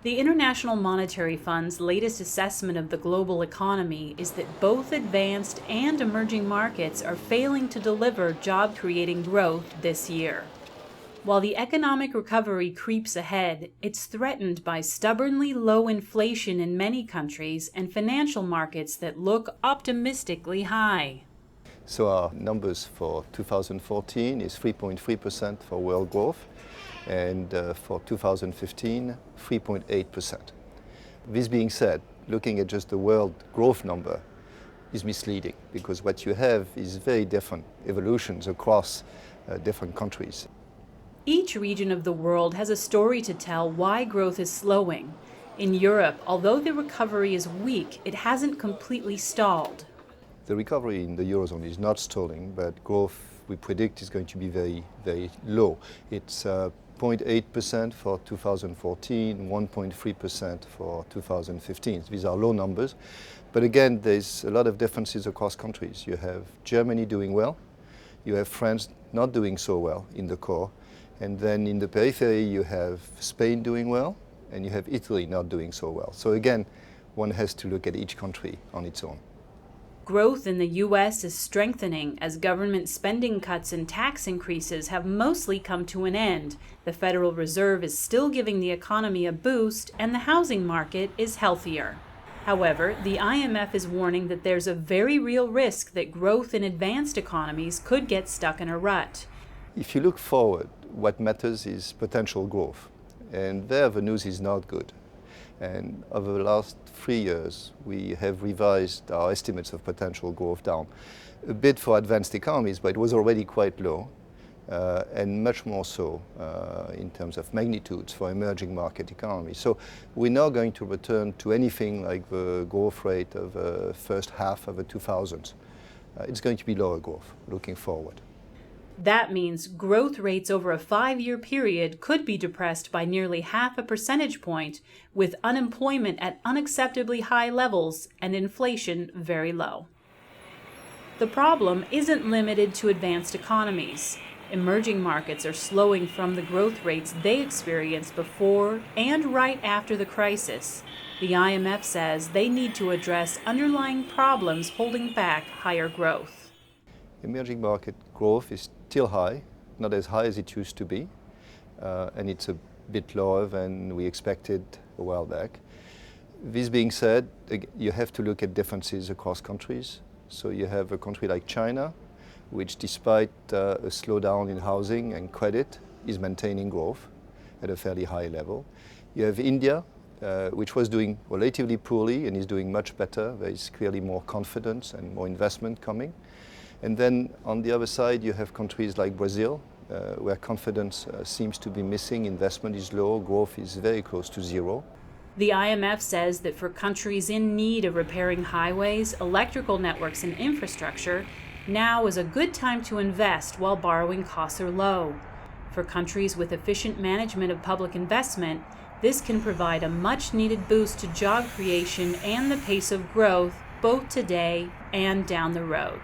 The International Monetary Fund's latest assessment of the global economy is that both advanced and emerging markets are failing to deliver job-creating growth this year. While the economic recovery creeps ahead, it's threatened by stubbornly low inflation in many countries and financial markets that look optimistically high. So our numbers for 2014 is 3.3% for world growth, and for 2015, 3.8%. This being said, looking at just the world growth number is misleading because what you have is very different evolutions across different countries. Each region of the world has a story to tell why growth is slowing. In Europe, although the recovery is weak, it hasn't completely stalled. The recovery in the Eurozone is not stalling, but growth we predict is going to be very, very low. It's 0.8% for 2014, 1.3% for 2015. These are low numbers, but again, there's a lot of differences across countries. You have Germany doing well, you have France not doing so well in the core, and then in the periphery you have Spain doing well, and you have Italy not doing so well. So again, one has to look at each country on its own. Growth in the U.S. is strengthening as government spending cuts and tax increases have mostly come to an end. The Federal Reserve is still giving the economy a boost, and the housing market is healthier. However, the IMF is warning that there's a very real risk that growth in advanced economies could get stuck in a rut. If you look forward, what matters is potential growth, and there the news is not good. And over the last 3 years, we have revised our estimates of potential growth down a bit for advanced economies, but it was already quite low, and much more so in terms of magnitudes for emerging market economies. So we're now going to return to anything like the growth rate of the first half of the 2000s. It's going to be lower growth looking forward. That means growth rates over a 5-year period could be depressed by nearly 0.5 percentage point, with unemployment at unacceptably high levels and inflation very low. The problem isn't limited to advanced economies. Emerging markets are slowing from the growth rates they experienced before and right after the crisis. The IMF says they need to address underlying problems holding back higher growth. Emerging market growth is still high, not as high as it used to be, and it's a bit lower than we expected a while back. This being said, you have to look at differences across countries. So you have a country like China, which despite a slowdown in housing and credit, is maintaining growth at a fairly high level. You have India, which was doing relatively poorly and is doing much better. There is clearly more confidence and more investment coming. And then on the other side, you have countries like Brazil, where confidence seems to be missing, investment is low, growth is very close to zero. The IMF says that for countries in need of repairing highways, electrical networks, and infrastructure, now is a good time to invest while borrowing costs are low. For countries with efficient management of public investment, this can provide a much-needed boost to job creation and the pace of growth, both today and down the road.